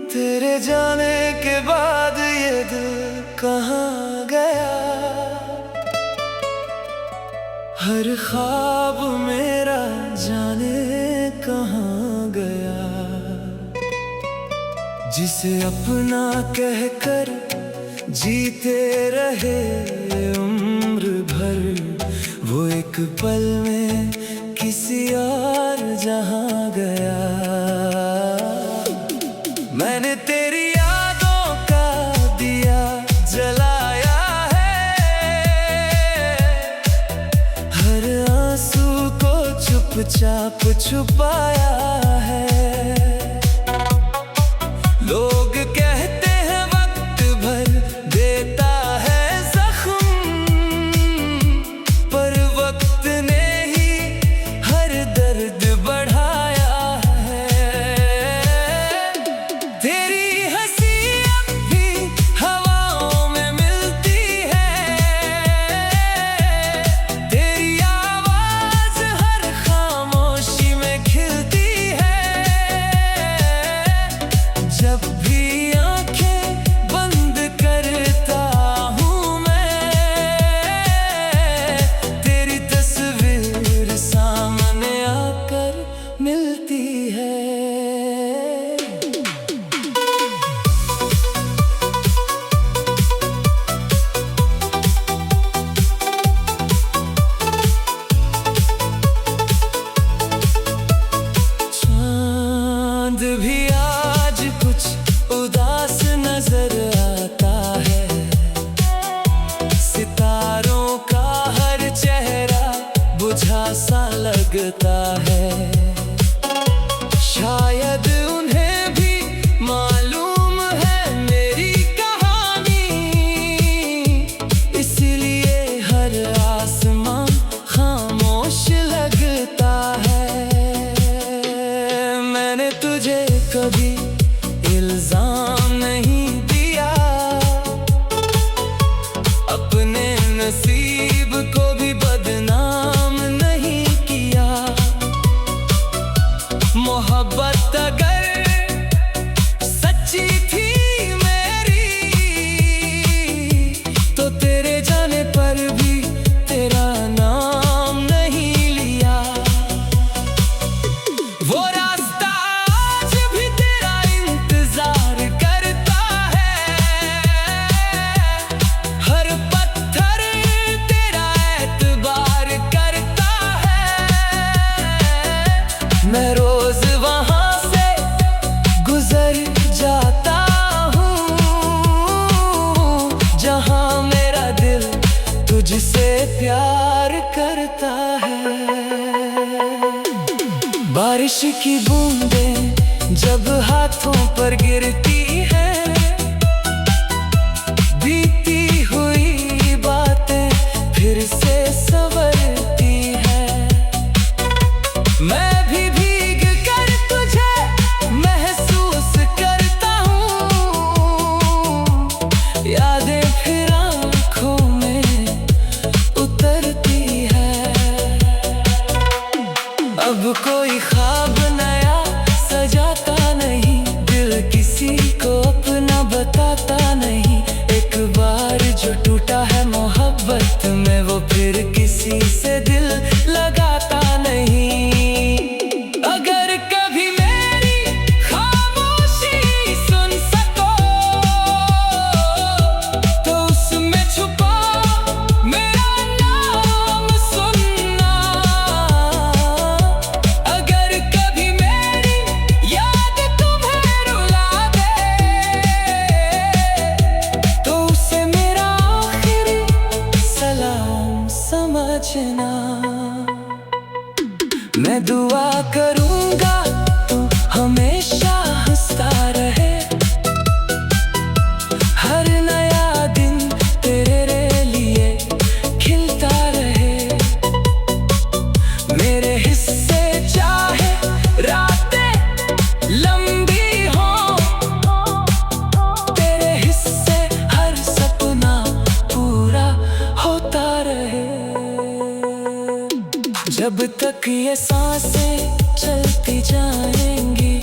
तेरे जाने के बाद ये दिल कहाँ गया। हर ख्वाब मेरा जाने कहाँ गया। जिसे अपना कहकर जीते रहे उम्र भर, वो एक पल में किसी और जहां गया। मैंने तेरी यादों का दिया जलाया है, हर आंसू को चुपचाप छुपाया है। लोग कहते हैं वक्त भर देता है जख्म, पर वक्त ने ही हर दर्द बढ़ाया है। तेरी हंसी अब भी हवाओं में मिलती है, तेरी आवाज हर खामोशी में खिलती है। जब भी आंखें बंद करता हूँ मैं, तेरी तस्वीर सामने आकर मिलती है। चांद भी आज कुछ उदास नजर आता है, सितारों का हर चेहरा बुझा सा लगता है। शायद उन्हें भी मालूम है मेरी कहानी, इसलिए हर आसमां खामोश लगता है। मैंने तुझे कभी इल्जाम नहीं दिया, अपने नसीब को भी बदनाम नहीं किया। मोहब्बत अगर सच्ची थी मेरी, तो तेरे जाने पर भी तेरा नाम नहीं लिया। वो रास्ता आज भी तेरा इंतजार करता है, हर पत्थर तेरा एतबार करता है। मैं रोज वहां से गुजर जाता हूँ, जहां मेरा दिल तुझसे प्यार करता है। बारिश की बूंदें जब हाथों पर गिरती है, बीती हुई बातें फिर से संवरती है। मैं भी भीग कर तुझे महसूस करता हूँ, यादें फिर आँखों में उतरती है। अब कोई ख्वाब नया सजाता नहीं, दिल किसी को अपना बताता नहीं। एक बार जो टूटा है मोहब्बत में, वो फिर किसी से दिल लगाता नहीं। अगर कभी मेरी खामोशी सुन सको, तो उसमें छुपा मेरा नाम सुनना। अगर कभी मेरी याद तुम्हें रुला दे, तो उसे मेरा आखिरी सलाम समझना। मैं दुआ करूंगा तू हमेशा हंसता रहे, हर नया दिन तेरे लिए खिलता रहे। मेरे हिस्से चाहे रातें लंबी हो, तेरे हिस्से हर सपना पूरा होता रहे। जब तक ये सांसें चलती जाएंगी,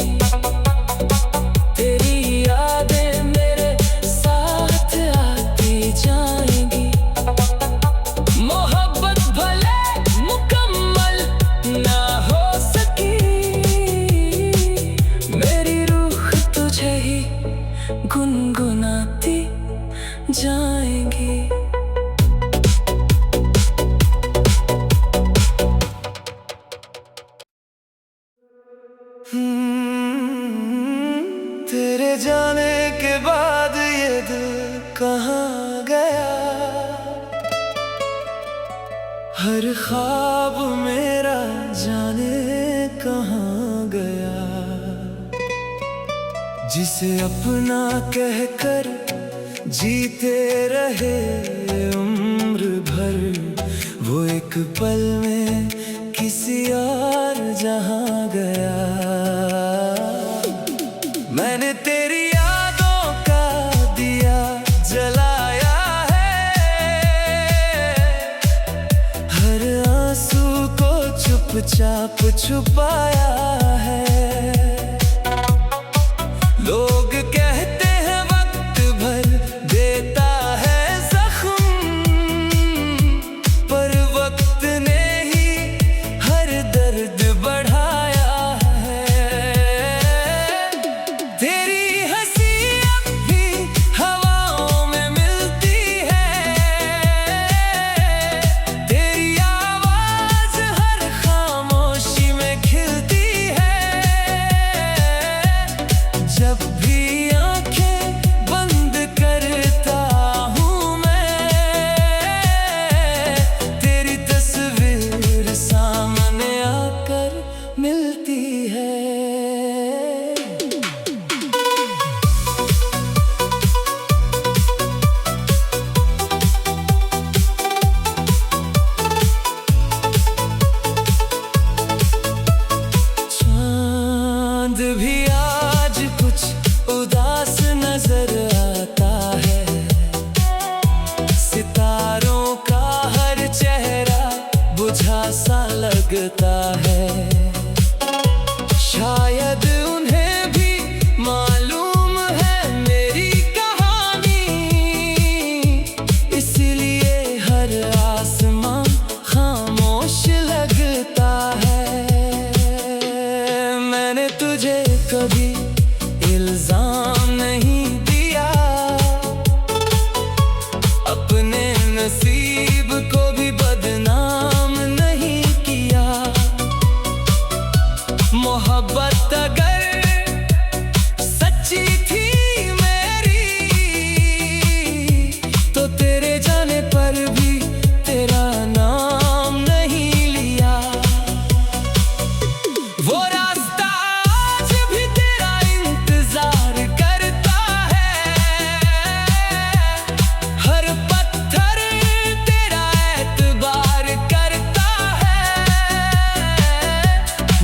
तेरे जाने के बाद ये दिल कहाँ गया, हर ख्वाब मेरा जाने कहाँ गया। जिसे अपना कहकर जीते रहे उम्र भर, वो एक पल में किसी और जहां गया। मैंने तेरी यादों का दिया जलाया है, हर आंसू को चुपचाप छुपाया है। लोग कहते हैं वक्त भर देता है जख्म, पर वक्त ने ही हर दर्द बढ़ाया है। तेरी हंसी अब भी हवाओं में मिलती है, तेरी आवाज हर खामोशी में खिलती है। जब भी आंखें बंद करता हूँ मैं, तेरी तस्वीर सामने आकर मिलती है। चांद भी आज कुछ उदास नजर आता है, सितारों का हर चेहरा बुझा सा लगता है। शायद उन्हें भी मालूम है मेरी कहानी, इसलिए हर आसमां खामोश लगता है। मैंने तुझे कभी इल्जाम नहीं दिया, अपने नसीब को भी बदनाम नहीं किया। मोहब्बत अगर सच्ची थी मेरी, तो तेरे जाने पर भी तेरा नाम नहीं लिया। वो रास्ता आज भी तेरा इंतजार करता है, हर पत्थर तेरा एतबार करता है।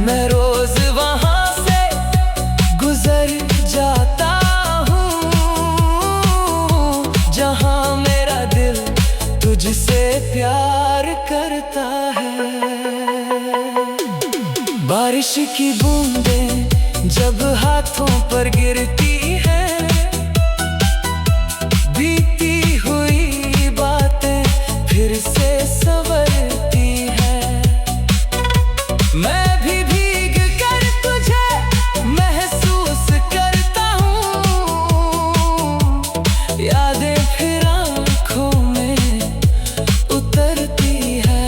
मैं रोज वहां से गुजर जाता हूँ, जहां मेरा दिल तुझसे प्यार करता है। बारिश की बूंदें जब हाथों पर गिरती हैं, बीती हुई बातें फिर से संवरती हैं। मैं भी भीग कर तुझे महसूस करता हूँ, यादें फिर आँखों में उतरती है।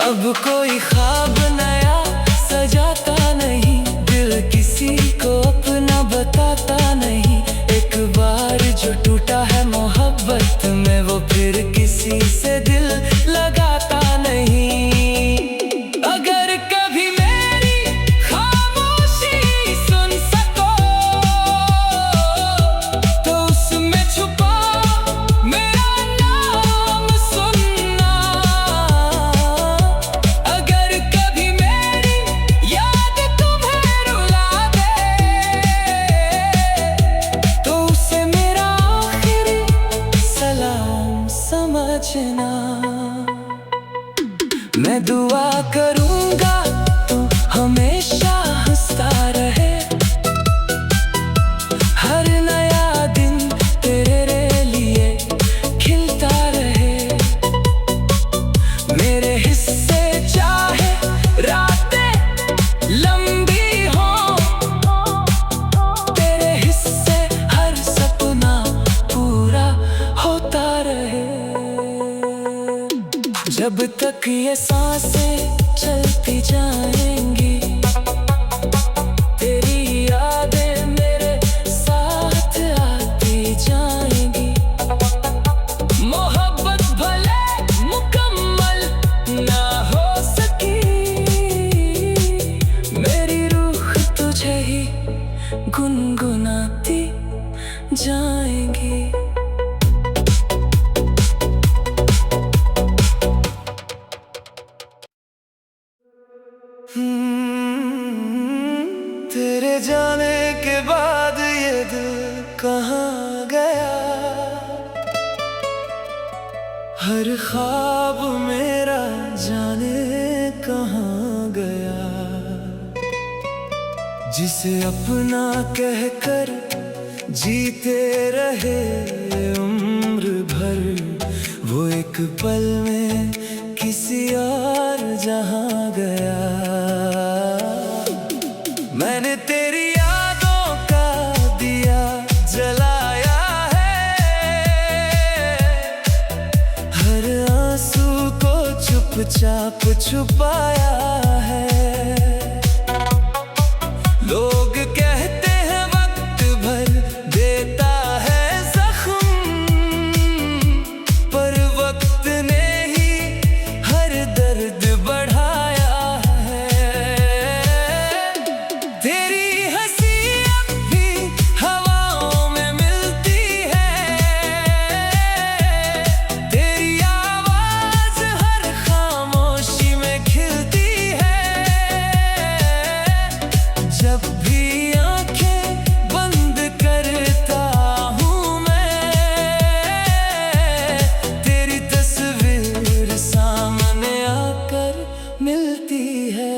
अब कोई ख्वाब नया सजाता नहीं, दिल किसी को अपना बताता नहीं। एक बार जो टूटा है मोहब्बत में, वो फिर किसी से दिल लगाता नहीं। अगर कभी मेरी खामोशी सुन सको, तो उसमें छुपा मेरा नाम सुनना। अगर कभी मेरी याद तुम्हें रुला दे, तो उसे मेरा आखिरी सलाम समझना। तेरे जाने के बाद ये दिल कहाँ गया, हर ख्वाब मेरा जाने कहाँ गया। जिसे अपना कहकर जीते रहे उम्र भर, वो एक पल में किसी और जहां गया। मैंने तेरी यादों का दिया जलाया है, हर आंसू को चुपचाप छुपाया है। लोग कहते हैं वक्त भर देता है जख्म, पर वक्त ने ही हर दर्द बढ़ाया है। तेरी हंसी अब भी हवाओं में मिलती है, तेरी आवाज हर खामोशी में खिलती है। जब भी आंखें बंद करता हूँ मैं, तेरी तस्वीर सामने आकर मिलती है।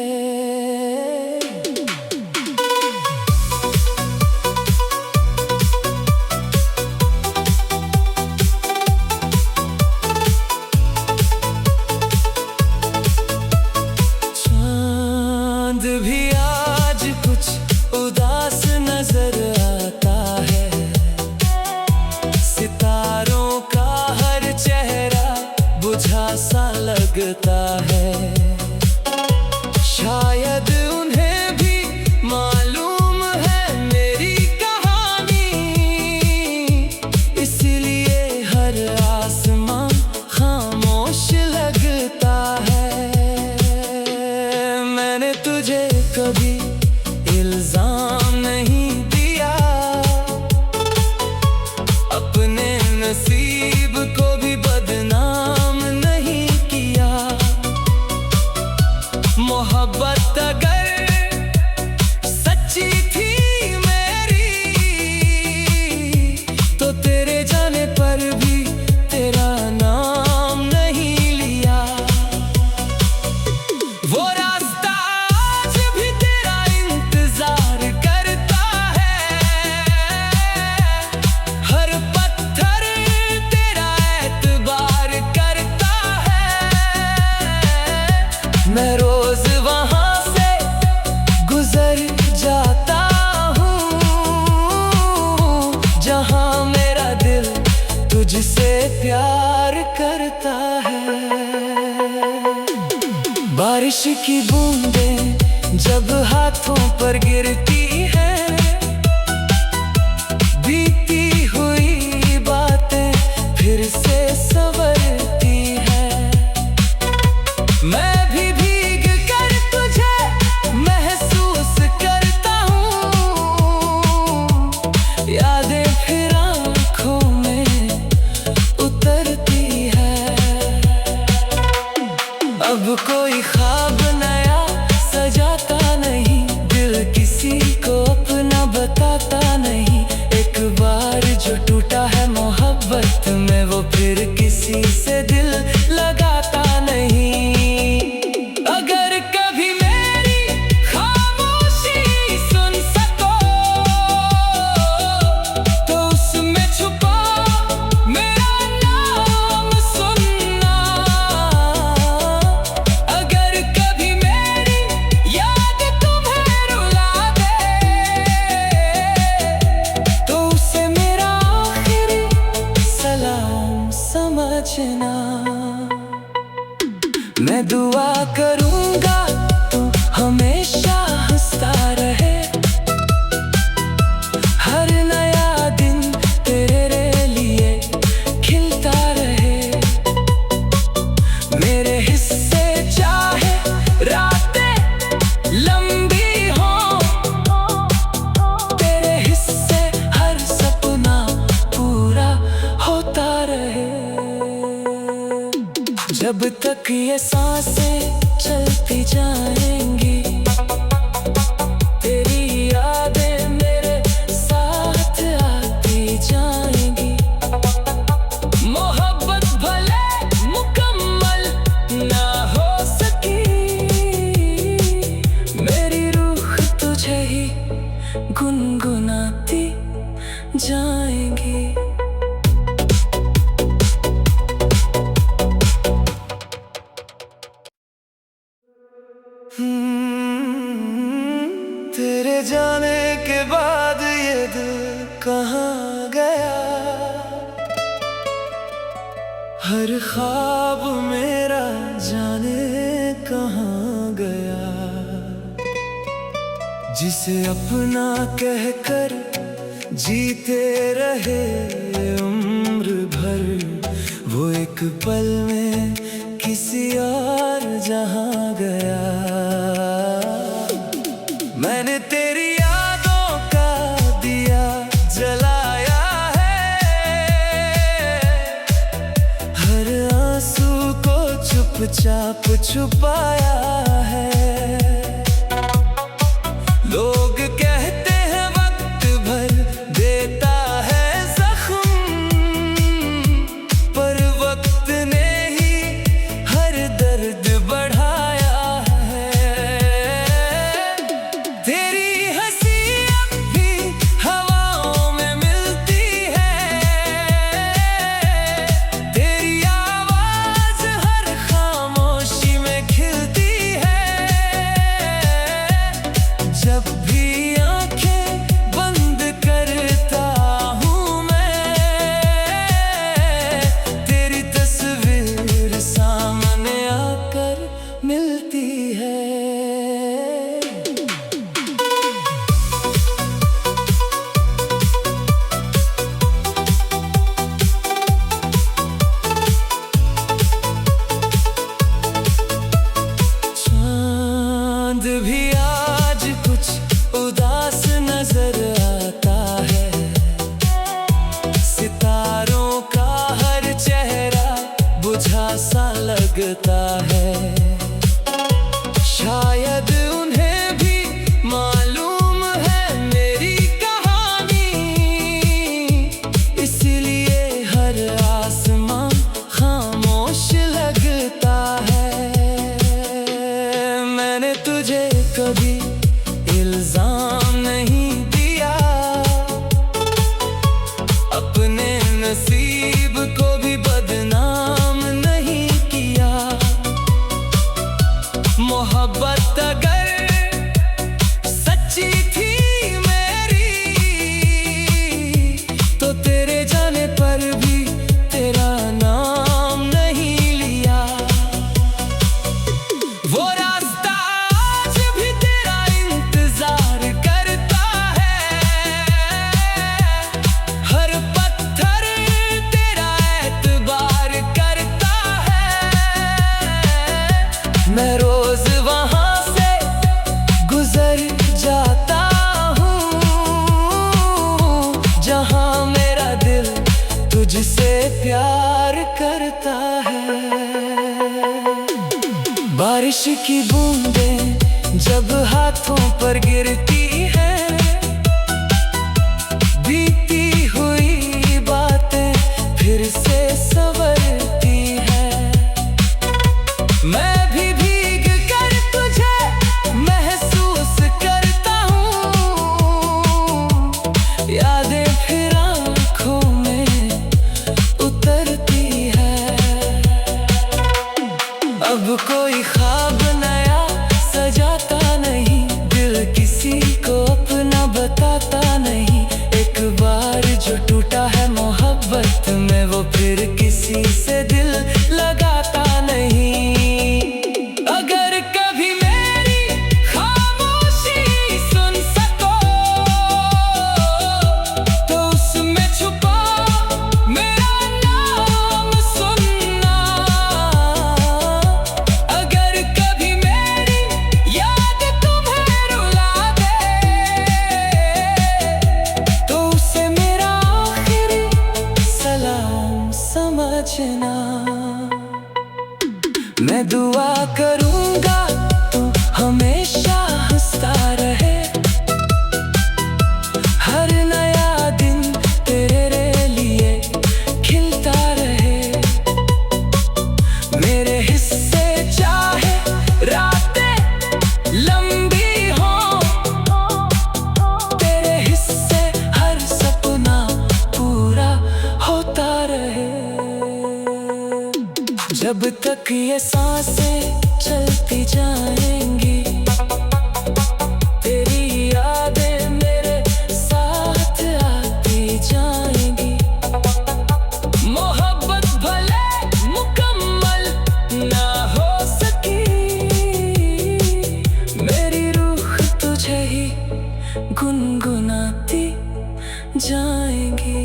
चांद भी आज कुछ उदास नजर आता है, सितारों का हर चेहरा बुझा सा लगता है। शायद उन्हें भी मालूम है मेरी कहानी, इसलिए हर आसमां खामोश लगता है। मैंने तुझे कभी इल्जाम नहीं दिया, अपने नसीब को भी बदनाम नहीं किया। मोहब्बत अगर सच्ची थी मेरी, तो तेरे जाने पर भी तेरा नाम नहीं लिया। वो रास्ता आज भी तेरा इंतजार करता है, हर पत्थर तेरा एतबार करता है। मैं रोज वहां से गुजर जाता हूँ, जहां मेरा दिल तुझसे प्यार करता है। बारिश की बूंदें जब हाथों पर गिरती हैं, बीती हुई बातें फिर से संवरती हैं। मैं भी भीग कर तुझे महसूस करता हूँ, यादें फिर आँखों में उतरती है। अब कोई ख्वाब नया सजाता नहीं, दिल किसी को तेरे जाने के बाद ये दिल कहाँ गया, हर ख्वाब मेरा जाने कहाँ गया। जिसे अपना कहकर जीते रहे उम्र भर, वो एक पल में किसी और जहाँ गया। मैंने तेरी यादों का दिया जलाया है, हर आंसू को चुपचाप छुपाया है। लोग कहते हैं वक्त भर देता है जख्म, पर वक्त ने ही हर दर्द बढ़ाया है। तेरी हंसी अब भी हवाओं में मिलती है, तेरी आवाज हर खामोशी में खिलती है। जब भी आंखें बंद करता हूँ मैं, तेरी तस्वीर सामने आकर मिलती है। चांद भी आज कुछ उदास नजर आता है, सितारों का हर चेहरा बुझा सा लगता है। शायद उन्हें भी मालूम है मेरी कहानी, इसलिए हर आसमां खामोश लगता है। मैंने तुझे कभी इल्जाम नहीं दिया, अपने नसीब को भी बदनाम नहीं किया। मोहब्बत अगर सच्ची थी मेरी, तो तेरे जाने पर भी तेरा नाम नहीं लिया। वो रास्ता आज भी तेरा इंतजार करता है, हर पत्थर तेरा एतबार करता है। मैं रोज वहां से गुजर जाता हूँ, जहां मेरा दिल तुझसे प्यार करता है। बारिश की बूंदें जब हाथों पर गिरती है, बीती हुई बातें फिर से संवरती है। मैं भी भीग कर तुझे महसूस करता हूँ, यादें फिर आँखों में उतरती है। अब कोई ख्वाब नया सजाता नहीं, दिल किसी को अपना बताता नहीं। एक बार जो टूटा है मोहब्बत में, वो फिर किसी से दिल लगाता नहीं। अगर कभी मेरी खामोशी सुन सको, तो उसमें छुपा मेरा नाम सुनना। अगर कभी मेरी याद तुम्हें रुला दे, तो उसे मेरा आखिरी सलाम समझना। मैं दुआ करूंगा तू हमेशा हंसता रहे, हर नया दिन तेरे लिए खिलता रहे। मेरे हिस्से चाहे रातें लंबी हों, तेरे हिस्से हर सपना पूरा होता रहे। जब तक ये सांसें चलती जाएंगी, गुनगुनाती जाएंगी।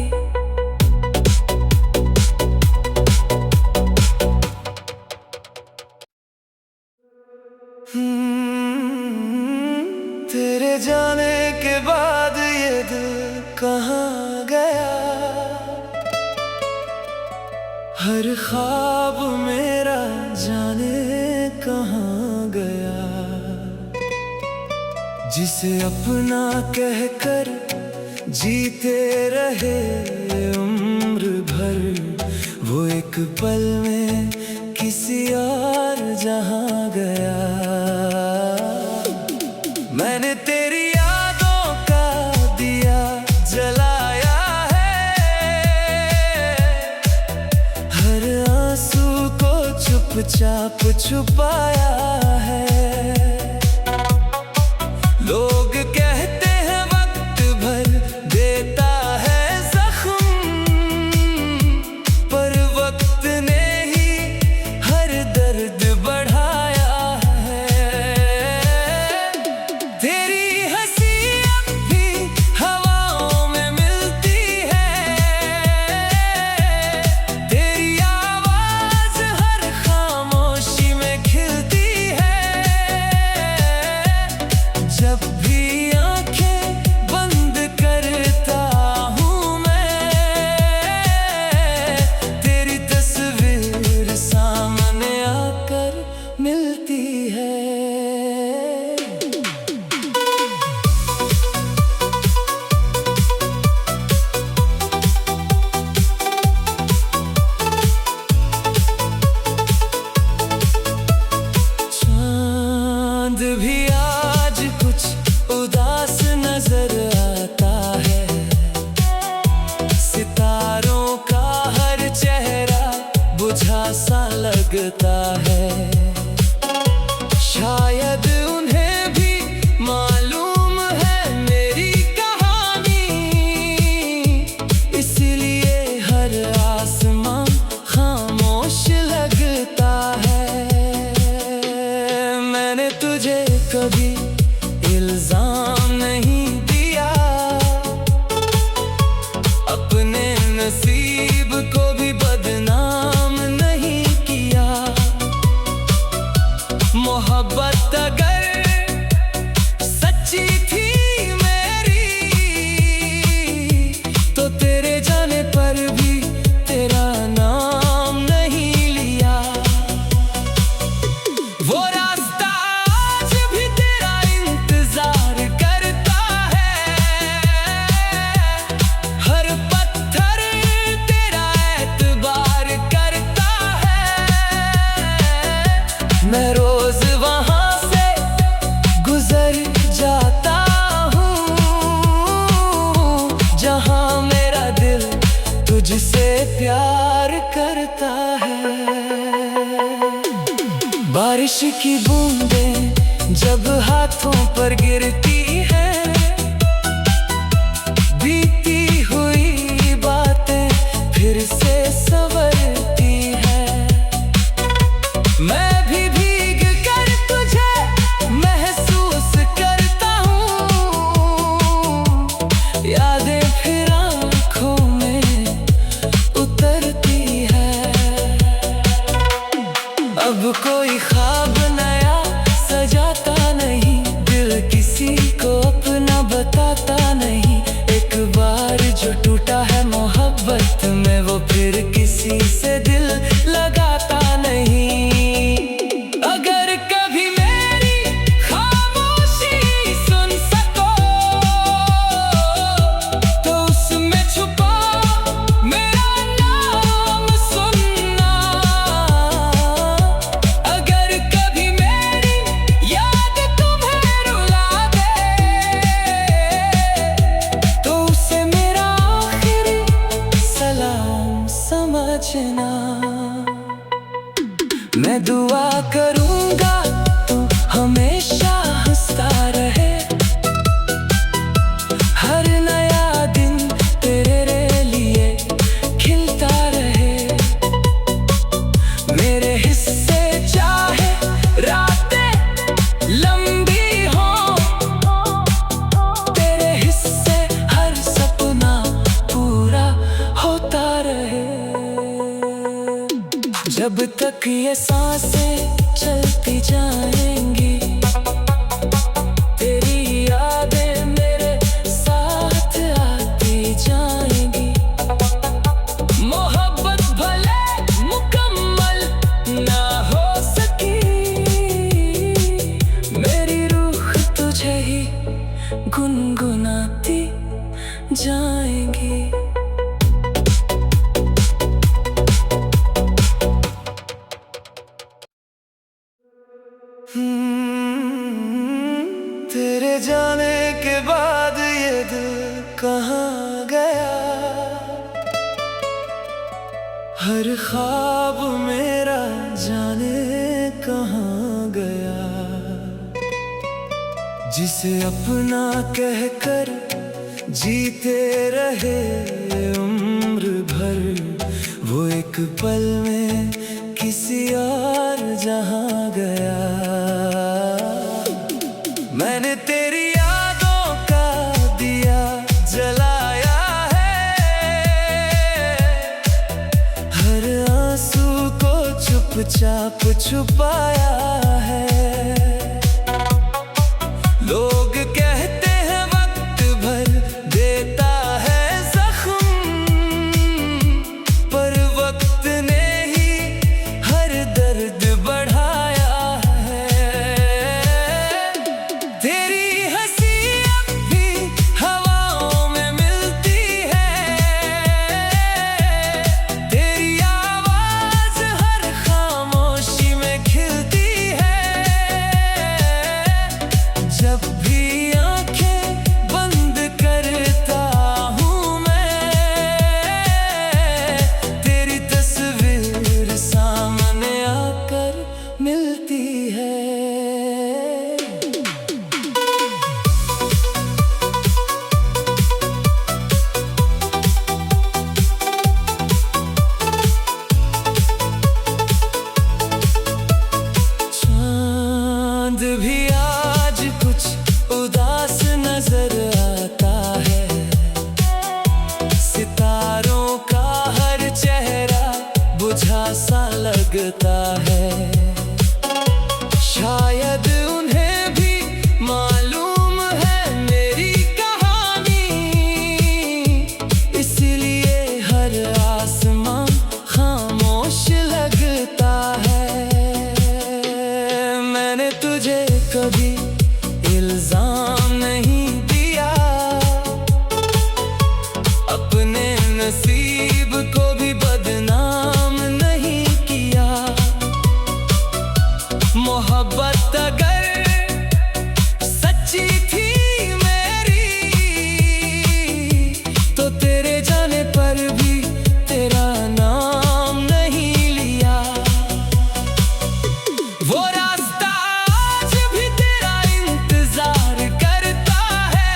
तेरे जाने के बाद ये दिल कहाँ गया, हर ख्वाब मेरा जाने कहाँ गया। जिसे अपना कहकर जीते रहे उम्र भर, वो एक पल में किसी और जहाँ गया। मैंने तेरी यादों का दिया जलाया है, हर आंसू को चुपचाप छुपाया है। लोग कहते हैं वक्त भर देता है जख्म, पर वक्त ने ही हर दर्द बढ़ाया है। तेरी हंसी अब भी हवाओं में मिलती है, तेरी आवाज हर खामोशी में खिलती है। जब भी आंखें बंद करता हूँ मैं, तेरी तस्वीर सामने आकर मिलती है। चांद भी आज कुछ उदास नजर आता है, सितारों का हर चेहरा बुझा सा लगता है। शायद उन्हें भी मालूम है मेरी कहानी, इसलिए हर आसमां खामोश लगता है। मैंने तुझे कभी इल्जाम नहीं दिया, अपने नसीब को भी बदनाम नहीं किया। मोहब्बत अगर सच्ची थी मेरी, तो तेरे जाने पर भी तेरा नाम नहीं लिया। वो रास्ता आज भी तेरा इंतजार करता है, हर पत्थर तेरा एतबार करता है। मैं रोज वहां से गुजर जाता हूँ, जहां मेरा दिल तुझसे प्यार करता है। बारिश की बूंदें जब हाथों पर गिरती है, बीती हुई बातें फिर से संवरती है। मैं भी भीग कर तुझे महसूस करता हूँ, यादें फिर आँखों में उतरती है। अब कोई ख्वाब नया सजाता नहीं, दिल किसी रुक ये सांसें चलती जाएंगी, तेरी यादें मेरे साथ आती जाएंगी। मोहब्बत भले मुकम्मल ना हो सकी, मेरी रूह तुझे ही गुनगुनाती जाएंगी। तेरे जाने के बाद ये दिल कहाँ गया, हर ख्वाब मेरा जाने कहाँ गया। जिसे अपना कहकर जीते रहे उम्र भर, वो एक पल में किसी और जहाँ गया। मैंने तेरी यादों का दिया जलाया है, हर आंसू को चुपचाप छुपाया है। लोग कहते हैं वक्त भर देता है जख्म, पर वक्त ने ही हर दर्द बढ़ाया है। तेरी हंसी अब भी हवाओं में मिलती है, तेरी आवाज हर खामोशी में खिलती है। जब भी आंखें बंद करता हूँ मैं, तेरी तस्वीर सामने आकर मिलती है। चांद भी आज कुछ उदास नजर आता है, सितारों का हर चेहरा बुझा सा लगता है। शायद उन्हें भी मालूम है मेरी कहानी, इसलिए हर आसमां खामोश लगता है। मैंने तुझे कभी इल्जाम नहीं दिया, अपने नसीब को भी बदनाम नहीं किया। मोहब्बत अगर सच्ची थी मेरी, तो तेरे जाने पर भी तेरा नाम नहीं लिया। वो रास्ता आज भी तेरा इंतजार करता है,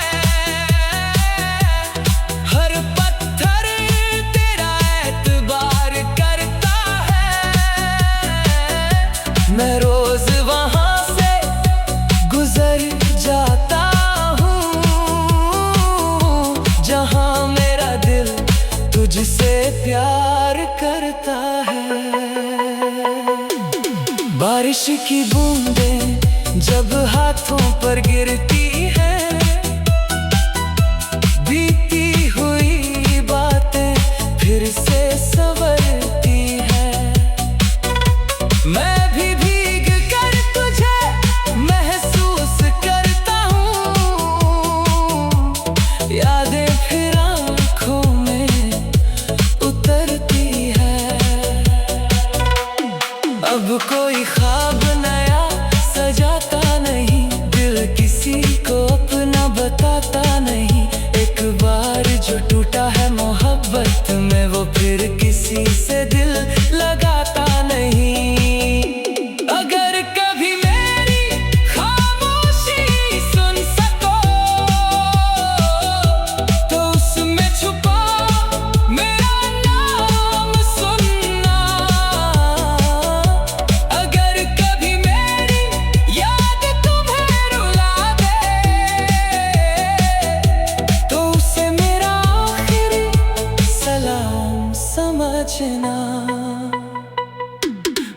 हर पत्थर तेरा एतबार करता है। मैं रोज वहां से गुजर जाता हूँ, जहां मेरा दिल तुझसे प्यार करता है। बारिश की बूंदें जब हाथों पर गिरती है, बीती हुई बातें फिर से संवरती है। मैं भी भीग कर तुझे महसूस करता हूँ, यादें फिर आँखों में उतरती है। अब कोई ख्वाब नया सजाता नहीं, दिल किसी को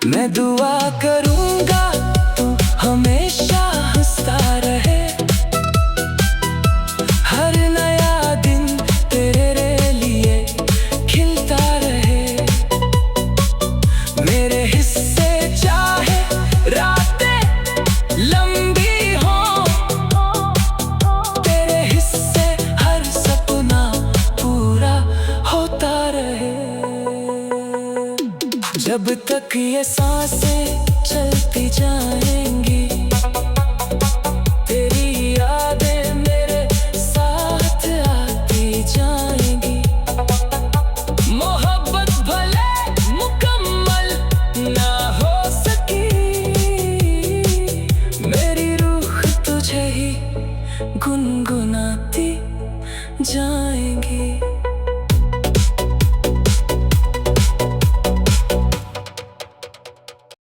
मैं दुआ करूंगा तू हमेशा हंसता रहे, हर नया दिन तेरे लिए खिलता रहे। मेरे हिस्से चाहे रातें लंबी हो, तेरे हिस्से हर सपना पूरा होता रहे। जब तक ये